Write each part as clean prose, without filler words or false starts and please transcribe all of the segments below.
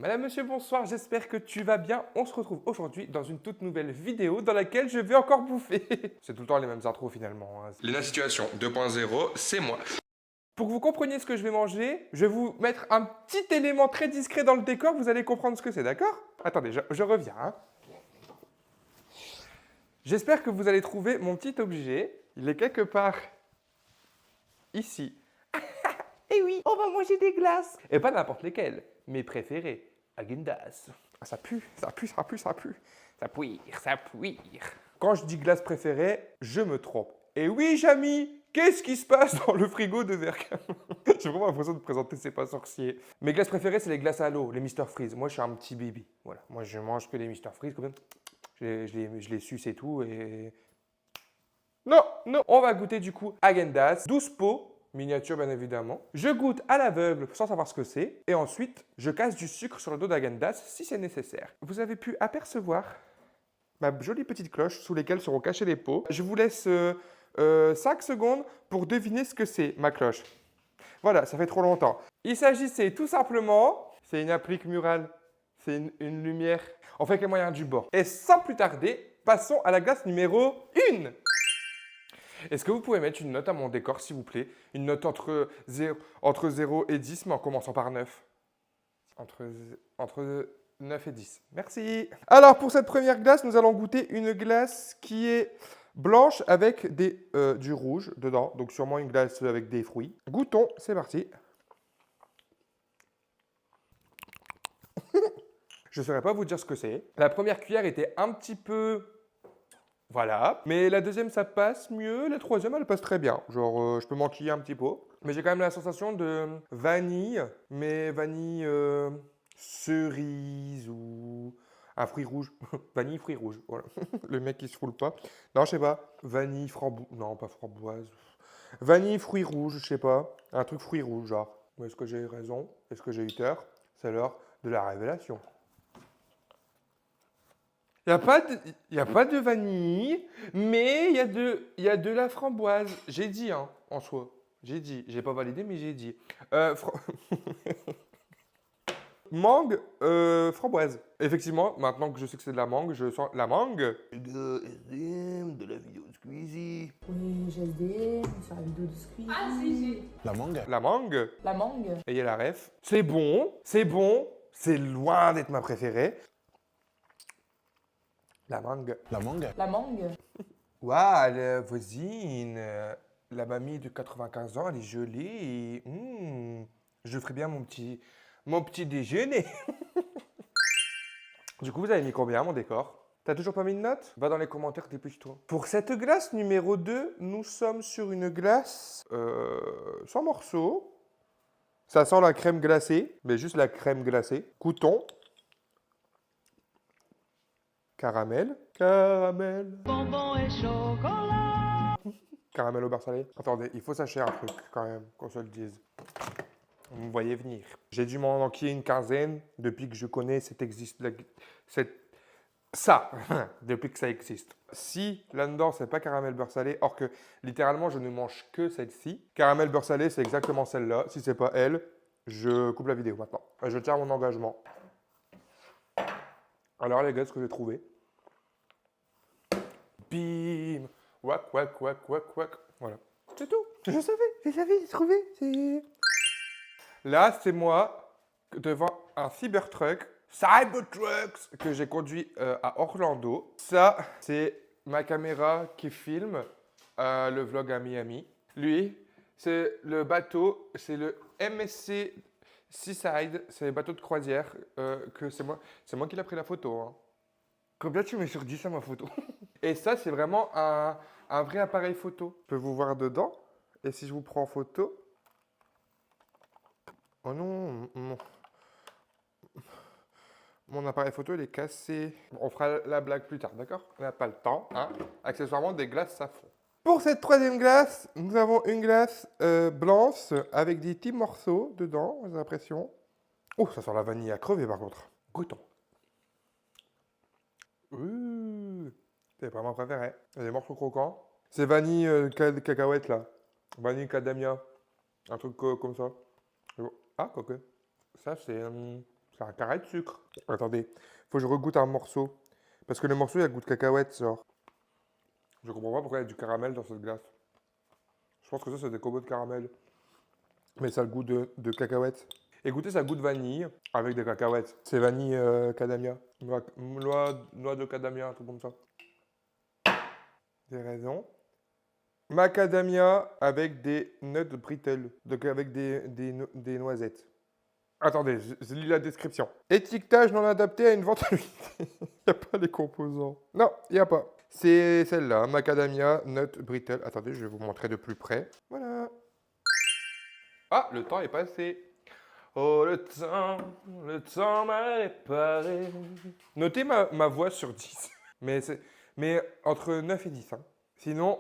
Madame, monsieur, bonsoir, j'espère que tu vas bien. On se retrouve aujourd'hui dans une toute nouvelle vidéo dans laquelle je vais encore bouffer. C'est tout le temps les mêmes intros finalement. Lena Situation 2.0, c'est moi. Pour que vous compreniez ce que je vais manger, je vais vous mettre un petit élément très discret dans le décor, vous allez comprendre ce que c'est, d'accord? Attendez, je reviens. Hein. J'espère que vous allez trouver mon petit objet. Il est quelque part ici. Et oui, on va manger des glaces. Et pas n'importe lesquelles, mes préférées. Häagen-Dazs. Ah, ça pue, ça pue, ça pue, ça pue. Ça puire, ça puire. Quand je dis glace préférée, je me trompe. Et oui, Jamy, qu'est-ce qui se passe dans le frigo de Verka? J'ai vraiment l'impression de présenter C'est pas sorcier. Mes glaces préférées, c'est les glaces à l'eau, les Mr Freeze. Moi, je suis un petit baby. Voilà, moi, je mange que les Mr Freeze. Quand même. Je les suce et tout. Et... Non, non, on va goûter du coup Häagen-Dazs, 12 pots. Miniature bien évidemment. Je goûte à l'aveugle sans savoir ce que c'est. Et ensuite, je casse du sucre sur le dos d'Häagen-Dazs si c'est nécessaire. Vous avez pu apercevoir ma jolie petite cloche sous lesquelles seront cachés les pots. Je vous laisse 5 secondes pour deviner ce que c'est, ma cloche. Voilà, ça fait trop longtemps. Il s'agissait tout simplement, c'est une applique murale, c'est une lumière. On fait avec les moyens du bord. Et sans plus tarder, passons à la glace numéro 1. Est-ce que vous pouvez mettre une note à mon décor, s'il vous plaît? Une note entre 0 et 10, mais en commençant par 9. Entre 9 et 10. Merci. Alors, pour cette première glace, nous allons goûter une glace qui est blanche avec du rouge dedans. Donc, sûrement une glace avec des fruits. Goûtons, c'est parti. Je ne saurais pas vous dire ce que c'est. La première cuillère était un petit peu... Voilà. Mais la deuxième, ça passe mieux. La troisième, elle passe très bien. Genre, je peux m'enquiller un petit peu. Mais j'ai quand même la sensation de vanille. Mais vanille cerise ou un fruit rouge. Vanille, fruit rouge. Voilà. Le mec qui se foule pas. Non, je sais pas. Vanille, framboise. Non, pas framboise. Vanille, fruit rouge, je sais pas. Un truc fruit rouge, genre. Est-ce que j'ai eu raison? Est-ce que j'ai eu tort? C'est l'heure de la révélation. Il n'y a pas de vanille, mais il y a de la framboise. J'ai dit, hein, en soi. J'ai dit. J'ai pas validé, mais j'ai dit. Mangue, framboise. Effectivement, maintenant que je sais que c'est de la mangue, je sens la mangue. De SDM, de la vidéo de Squeezie. Oui, GSD, sur la vidéo de Squeezie. Ah si, La mangue. La mangue. La mangue. Et il y a la ref. C'est bon, c'est bon. C'est loin d'être ma préférée. La mangue. La mangue. La mangue. Waouh, la voisine, la mamie de 95 ans, elle est jolie. Je ferai bien mon petit déjeuner. Du coup, vous avez mis combien, mon décor? T'as toujours pas mis de note? Va dans les commentaires, dépêche-toi. Pour cette glace numéro 2, nous sommes sur une glace sans morceaux. Ça sent la crème glacée, mais juste la crème glacée. Coûton. Caramel. Caramel. bonbons et chocolat. Caramel au beurre salé. Attendez, il faut sachez un truc quand même, qu'on se le dise. Vous me voyez venir. J'ai dû m'en enquiller une quinzaine depuis que je connais ça, depuis que ça existe. Si là-dedans, c'est pas caramel beurre salé, or que littéralement, je ne mange que celle-ci. Caramel beurre salé, c'est exactement celle-là. Si c'est pas elle, je coupe la vidéo maintenant. Je tiens mon engagement. Alors les gars, ce que j'ai trouvé. Bim. Wack, wack, wack, wack, wack. Voilà. C'est tout. Je savais, j'ai trouvé. Là, c'est moi devant un Cybertruck, que j'ai conduit à Orlando. Ça, c'est ma caméra qui filme le vlog à Miami. Lui, c'est le bateau, c'est le MSC Seaside, c'est le bateau de croisière que c'est moi qui l'ai pris la photo. Hein. Combien tu mets sur 10 à ma photo? Et ça, c'est vraiment un vrai appareil photo. Je peux vous voir dedans. Et si je vous prends en photo... Oh non, mon appareil photo, il est cassé. On fera la blague plus tard, d'accord? On n'a pas le temps. Hein. Accessoirement, des glaces, ça fond. Pour cette troisième glace, nous avons une glace blanche avec des petits morceaux dedans, j'ai l'impression. Oh, ça sent la vanille à crever par contre. Goûtons. C'est vraiment préféré. Il y a des morceaux croquants. C'est vanille cacahuète là. Vanille cadamia. Un truc comme ça. Ah, quoique. Ça, c'est C'est un carré de sucre. Attendez, faut que je regoute un morceau. Parce que le morceau, il a le goût de cacahuète, genre. Je comprends pas pourquoi il y a du caramel dans cette glace. Je pense que ça, c'est des combos de caramel. Mais ça a le goût de cacahuète. Écoutez, ça goûte vanille avec des cacahuètes. C'est vanille cadamia. Noix de cadamia, un truc comme ça. Des raisons. Macadamia avec des nuts brittle. Donc avec des noisettes. Attendez, je lis la description. Étiquetage non adapté à une vente à l'unité. Il n'y a pas les composants. Non, il n'y a pas. C'est celle-là, macadamia, nut, brittle. Attendez, je vais vous montrer de plus près. Voilà. Ah, le temps est passé. Oh, le temps m'a réparé. Notez ma voix sur 10. Mais entre 9 et 10. Hein. Sinon,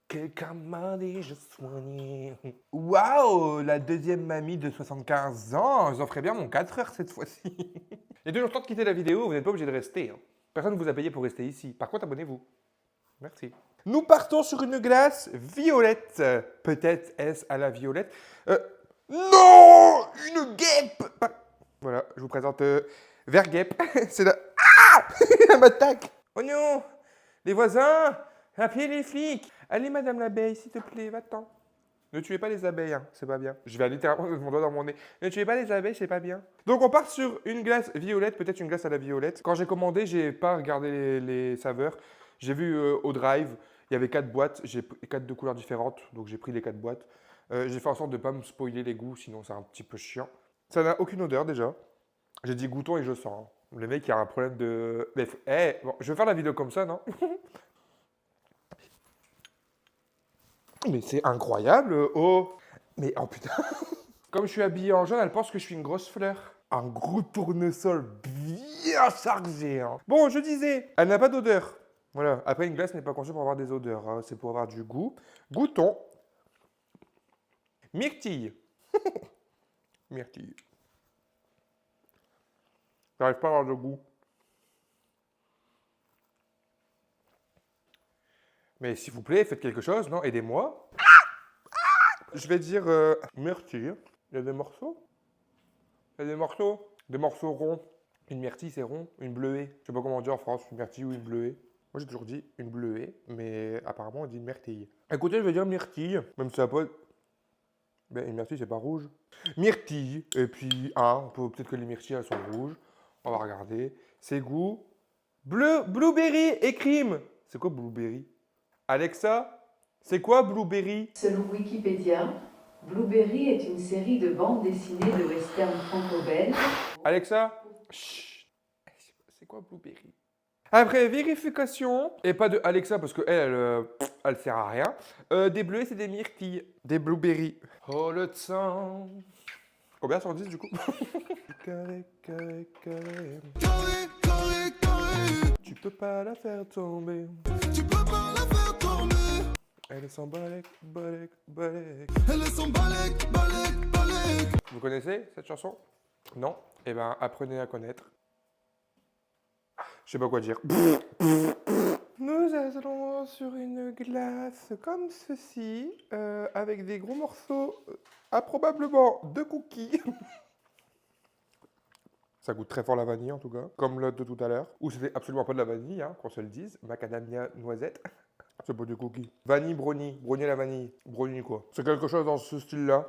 quelqu'un m'a déjà soigné. Waouh, la deuxième mamie de 75 ans. J'en ferai bien mon 4 heures cette fois-ci. Il y a toujours le temps de quitter la vidéo, vous n'êtes pas obligé de rester. Hein. Personne ne vous a payé pour rester ici. Par contre, abonnez-vous. Merci. Nous partons sur une glace violette. Peut-être est-ce à la violette. Non, une guêpe. Voilà, je vous présente Vert guêpe. C'est la... Ah elle m'attaque. Oh non, les voisins, appelez les flics. Allez, madame l'abeille, s'il te plaît, va-t'en. Ne tuez pas les abeilles, hein, c'est pas bien. Je vais littéralement mettre mon doigt dans mon nez. Ne tuez pas les abeilles, c'est pas bien. Donc on part sur une glace violette, peut-être une glace à la violette. Quand j'ai commandé, j'ai pas regardé les saveurs. J'ai vu au drive, il y avait 4 boîtes, j'ai 4 de couleurs différentes, donc j'ai pris les 4 boîtes. J'ai fait en sorte de ne pas me spoiler les goûts, sinon c'est un petit peu chiant. Ça n'a aucune odeur déjà. J'ai dit goûtons et je sens. Hein. Le mec il a un problème de... bon, je vais faire la vidéo comme ça, non? Mais c'est incroyable, oh! Mais oh putain! Comme je suis habillé en jaune, elle pense que je suis une grosse fleur. Un gros tournesol bien chargé. Hein. Bon, je disais, elle n'a pas d'odeur. Voilà, après une glace n'est pas conçue pour avoir des odeurs, hein. C'est pour avoir du goût. Goûtons. Myrtille. Myrtille. J'arrive pas à avoir de goût. Mais s'il vous plaît, faites quelque chose, non? Aidez-moi. Je vais dire myrtille. Il y a des morceaux? Il y a des morceaux? Des morceaux ronds. Une myrtille, c'est rond. Une bleuée. Je sais pas comment on dit en France, une myrtille ou une bleuée. Moi, j'ai toujours dit une bleuée, mais apparemment, on dit une myrtille. Écoutez, je vais dire myrtille, même si ça n'a pas... Ben, une myrtille, c'est pas rouge. Myrtille, et puis peut-être que les myrtilles, elles sont rouges. On va regarder. C'est goût. Blueberry et crime. C'est quoi blueberry? Alexa, c'est quoi blueberry? Selon Wikipédia, Blueberry est une série de bandes dessinées de western franco-belge. Alexa, chut. C'est quoi blueberry? Après vérification, et pas de Alexa parce qu'elle, elle sert à rien. Des bleuets, c'est des myrtilles. Des blueberries. Oh le temps. Combien sur 10 du coup? Carré, carré, carré. Carré, carré, carré. Tu peux pas la faire tomber. Tu peux pas la faire tomber. Elle est sans balèque, balèque, balèque. Elle est sans balèque, balèque, balèque. Vous connaissez cette chanson? Non? Eh ben, apprenez à connaître. Je sais pas quoi dire. Nous allons sur une glace comme ceci, avec des gros morceaux, probablement de cookies. Ça goûte très fort la vanille en tout cas, comme l'autre de tout à l'heure. Ou c'était absolument pas de la vanille, hein, qu'on se le dise. Macadamia noisette. C'est pas du cookie. Vanille brownie, brownie à la vanille. Brownie quoi. C'est quelque chose dans ce style-là,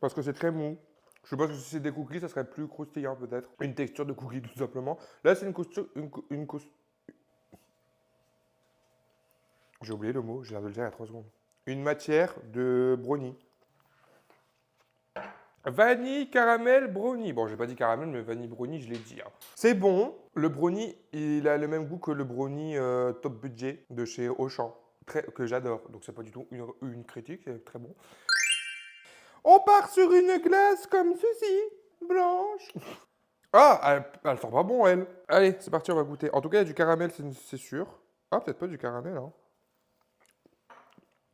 parce que c'est très mou. Je suppose que si c'est des cookies, ça serait plus croustillant peut-être. Une texture de cookie tout simplement. Là, c'est une J'ai oublié le mot, je viens de le dire il y a 3 secondes. Une matière de brownie. Vanille, caramel, brownie. Bon, j'ai pas dit caramel, mais vanille, brownie, je l'ai dit. Hein. C'est bon. Le brownie, il a le même goût que le brownie top budget de chez Auchan, que j'adore. Donc, c'est pas du tout une critique, c'est très bon. On part sur une glace comme ceci, blanche. Ah, elle sent pas bon, elle. Allez, c'est parti, on va goûter. En tout cas, il y a du caramel, c'est sûr. Ah, peut-être pas du caramel, hein.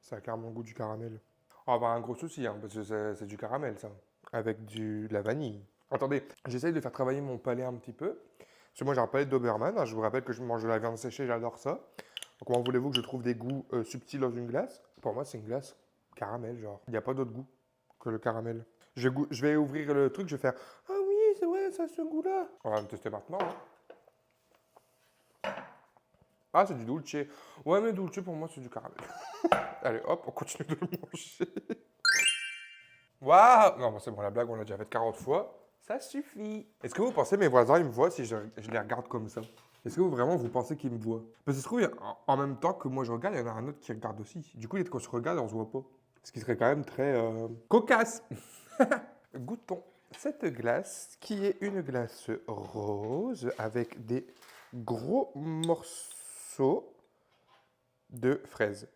Ça a clairement le goût du caramel. Ah, bah, un gros souci, hein, parce que c'est du caramel, ça. Avec de la vanille. Attendez, j'essaye de faire travailler mon palais un petit peu. Parce que moi, j'ai un palais de Doberman. Hein. Je vous rappelle que je mange de la viande séchée, j'adore ça. Donc, comment voulez-vous que je trouve des goûts subtils dans une glace? Pour moi, c'est une glace caramel, genre. Il n'y a pas d'autre goût que le caramel. Je vais ouvrir le truc, je vais faire « Ah oui, c'est vrai, ça a ce goût-là ». On va me tester maintenant. Hein. Ah, c'est du dulce. Ouais, mais dulce, pour moi, c'est du caramel. Allez, hop, on continue de le manger. Waouh! Non, c'est bon, la blague, on l'a déjà faite 40 fois. Ça suffit. Est-ce que vous pensez mes voisins, ils me voient si je les regarde comme ça? Est-ce que vous pensez qu'ils me voient? Parce que se trouve, en même temps que moi je regarde, il y en a un autre qui regarde aussi. Du coup, quand on se regarde, on se voit pas. Ce qui serait quand même très cocasse. Goûtons cette glace qui est une glace rose avec des gros morceaux de fraises.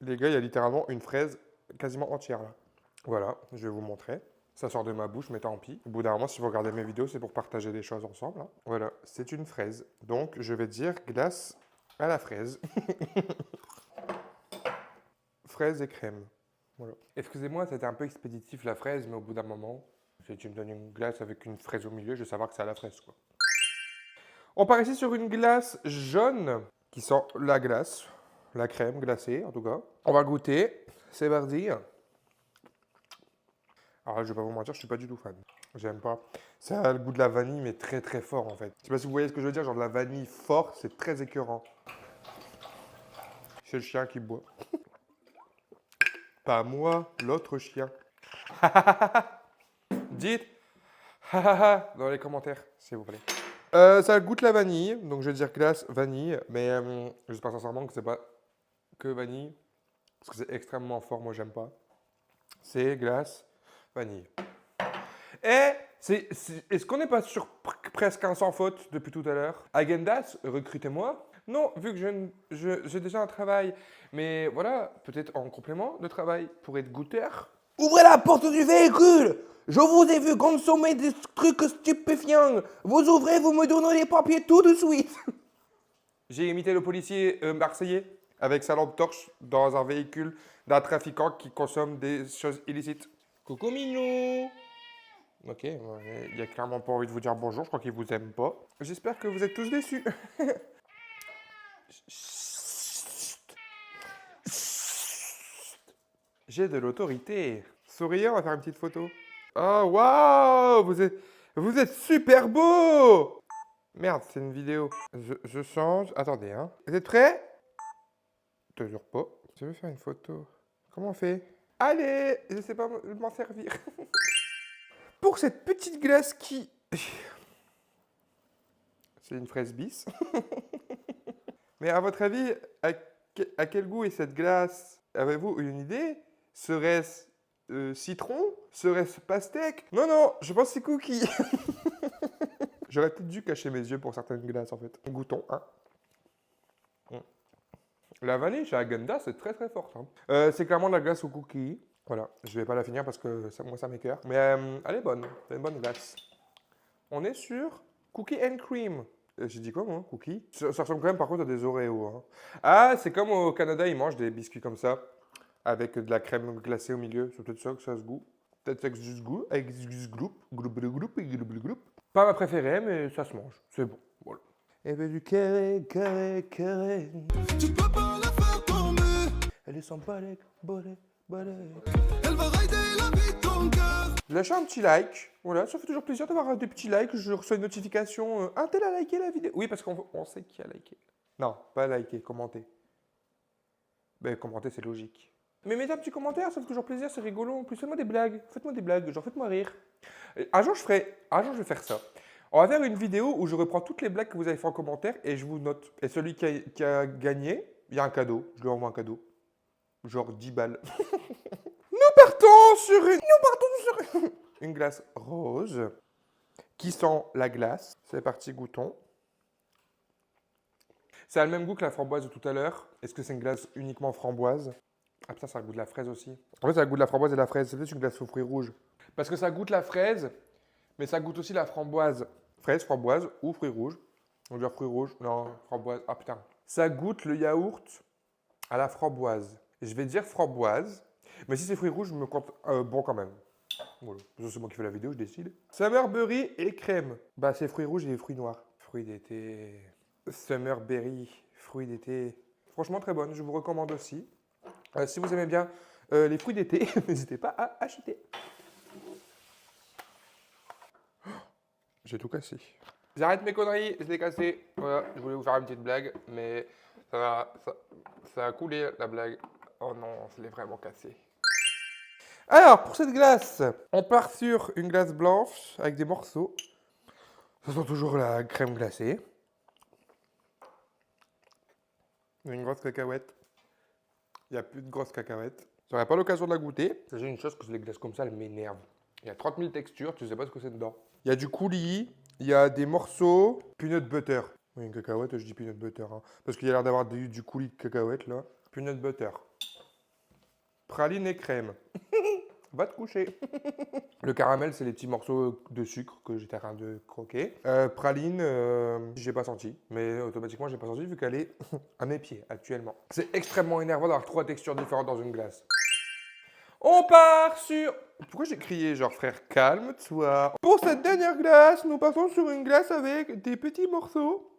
Les gars, il y a littéralement une fraise quasiment entière là. Voilà, je vais vous montrer. Ça sort de ma bouche, mais tant pis. Au bout d'un moment, si vous regardez mes vidéos, c'est pour partager des choses ensemble. Hein. Voilà, c'est une fraise. Donc, je vais dire glace à la fraise. Fraise et crème. Voilà. Excusez-moi, c'était un peu expéditif la fraise, mais au bout d'un moment, si tu me donnes une glace avec une fraise au milieu, je vais savoir que c'est à la fraise, quoi. On part ici sur une glace jaune qui sent la glace, la crème glacée en tout cas. On va goûter. C'est parti. Alors là, je vais pas vous mentir, je suis pas du tout fan. J'aime pas. Ça a le goût de la vanille, mais très très fort en fait. Je sais pas si vous voyez ce que je veux dire, genre de la vanille fort, c'est très écœurant. C'est le chien qui boit. Pas moi, l'autre chien. Dites dans les commentaires, s'il vous plaît. Ça goûte la vanille, donc je vais dire glace, vanille, mais j'espère sincèrement que c'est pas que vanille, parce que c'est extrêmement fort, moi j'aime pas. C'est glace, vanille. Et est-ce qu'on n'est pas sur presque un sans faute depuis tout à l'heure? Agendas, recrutez-moi. Non, vu que j'ai déjà un travail, mais voilà, peut-être en complément de travail pour être goûteur. Ouvrez la porte du véhicule! Je vous ai vu consommer des trucs stupéfiants. Vous ouvrez, vous me donnez les papiers tout de suite. J'ai imité le policier marseillais avec sa lampe torche dans un véhicule d'un trafiquant qui consomme des choses illicites. Coucou Minou! Ok, il a clairement pas envie de vous dire bonjour, je crois qu'il vous aime pas. J'espère que vous êtes tous déçus. J'ai de l'autorité. Souriez, on va faire une petite photo. Oh, waouh! Vous êtes super beau! Merde, c'est une vidéo. Je change. Attendez, hein. Vous êtes prêts? Toujours pas. Je veux faire une photo. Comment on fait? Allez, je sais pas m'en servir. Pour cette petite glace qui... C'est une fraise bis. Mais à votre avis, à quel goût est cette glace? Avez-vous une idée? Serait-ce citron? Serait-ce pastèque? Non, non, je pense que c'est cookie. J'aurais peut-être dû cacher mes yeux pour certaines glaces en fait. Goûtons, hein. La vanille chez Agenda, c'est très très fort. Hein. C'est clairement de la glace au cookie. Voilà, je vais pas la finir parce que moi ça m'écoeure. Mais elle est bonne, c'est une bonne glace. On est sur cookie and cream. J'ai dit quoi moi, cookie? Ça ressemble quand même par contre à des Oreos. Hein. Ah, c'est comme au Canada, ils mangent des biscuits comme ça. Avec de la crème glacée au milieu. C'est peut-être ça que ça se goûte. Peut-être avec du goût. Avec du groupe. Groupe. Pas ma préférée, mais ça se mange. C'est bon. Voilà. Elle veut du carré. Tu peux pas la faire tomber. Elle est sans balai. Elle va rider la vie de ton cœur. Lâchez un petit like. Voilà, ça fait toujours plaisir d'avoir des petits likes. Je reçois une notification. Un tel a liké la vidéo. Oui, parce qu'on sait qui a liké. Non, pas liké, commenter. Ben, commenter, c'est logique. Mais mettez un petit commentaire, ça fait toujours plaisir, c'est rigolo. En plus, faites-moi des blagues, genre faites-moi rire. Un jour, je vais faire ça. On va faire une vidéo où je reprends toutes les blagues que vous avez fait en commentaire et je vous note. Et celui qui a gagné, il y a un cadeau. Je lui envoie un cadeau. Genre 10 balles. Nous partons sur une glace rose qui sent la glace. C'est parti, goûtons. Ça a le même goût que la framboise de tout à l'heure. Est-ce que c'est une glace uniquement framboise? Ah putain, ça a le goût de la fraise aussi. En fait, ça a le goût de la framboise et de la fraise. C'est peut-être une glace aux fruits rouges. Parce que ça goûte la fraise, mais ça goûte aussi la framboise. Fraise, framboise ou fruits rouges. On va dire fruits rouges. Non, framboise. Ah putain. Ça goûte le yaourt à la framboise. Je vais dire framboise. Mais si c'est fruits rouges, je me compte bon quand même. Voilà. C'est moi qui fais la vidéo, je décide. Summer berry et crème. Bah, c'est fruits rouges et fruits noirs. Fruits d'été. Summer berry, fruits d'été. Franchement, très bonne. Je vous recommande aussi. Si vous aimez bien les fruits d'été, n'hésitez pas à acheter. J'ai tout cassé. J'arrête mes conneries, je l'ai cassé. Voilà, je voulais vous faire une petite blague, mais ça a coulé la blague. Oh non, je l'ai vraiment cassé. Alors, pour cette glace, on part sur une glace blanche avec des morceaux. Ça sent toujours la crème glacée. Une grosse cacahuète. Il n'y a plus de grosses cacahuètes. J'aurais pas l'occasion de la goûter. C'est une chose que les glaces comme ça, elles m'énervent. Il y a 30 000 textures, tu sais pas ce que c'est dedans. Il y a du coulis, il y a des morceaux, peanut butter. Oui, une cacahuète, je dis peanut butter. Hein, parce qu'il y a l'air d'avoir du coulis de cacahuète là. Peanut butter. Praline et crème. Va te coucher. Le caramel, c'est les petits morceaux de sucre que j'étais en train de croquer. Praline, j'ai pas senti. Mais automatiquement, j'ai pas senti vu qu'elle est à mes pieds actuellement. C'est extrêmement énervant d'avoir 3 textures différentes dans une glace. On part sur... Pourquoi j'ai crié genre frère, calme-toi. Pour cette dernière glace, nous partons sur une glace avec des petits morceaux.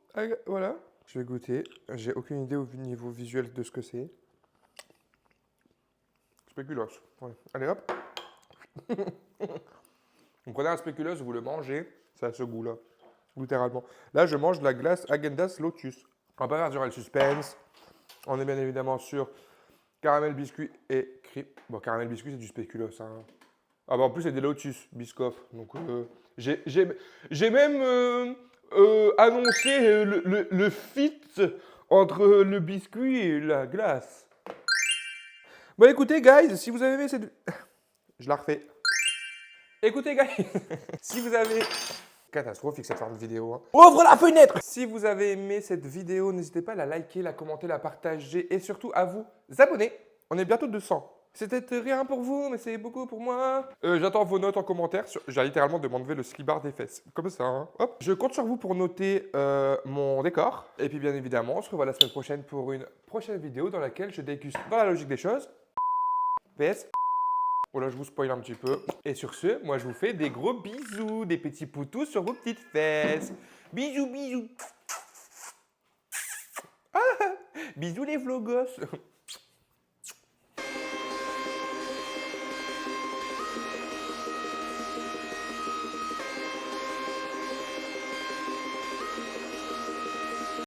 Voilà. Je vais goûter. J'ai aucune idée au niveau visuel de ce que c'est. Spéculoos. Ouais. Allez hop. Vous prenez un spéculoos, vous le mangez, ça a ce goût-là. Littéralement. Là, je mange de la glace Häagen-Dazs Lotus. On va pas faire durer le suspense. On est bien évidemment sur caramel biscuit et crème. Bon, caramel biscuit, c'est du spéculoos. Hein. Ah bah en plus, c'est des Lotus Biscoff. Donc, j'ai même annoncé le fit entre le biscuit et la glace. Bon, écoutez, guys, si vous avez aimé cette... Je la refais. Écoutez, guys, si vous avez... Catastrophique cette forme de vidéo. Hein. Ouvre la fenêtre! Si vous avez aimé cette vidéo, n'hésitez pas à la liker, la commenter, la partager et surtout à vous abonner. On est bientôt 200. C'était rien pour vous, mais c'est beaucoup pour moi. J'attends vos notes en commentaire. J'ai littéralement de m'enlever le slibard des fesses. Comme ça, hein. Hop. Je compte sur vous pour noter mon décor. Et puis bien évidemment, on se revoit la semaine prochaine pour une prochaine vidéo dans laquelle je déguste dans la logique des choses. PS. Voilà, je vous spoil un petit peu. Et sur ce, moi je vous fais des gros bisous, des petits poutous sur vos petites fesses. Bisous, bisous. Ah, bisous les vlogos.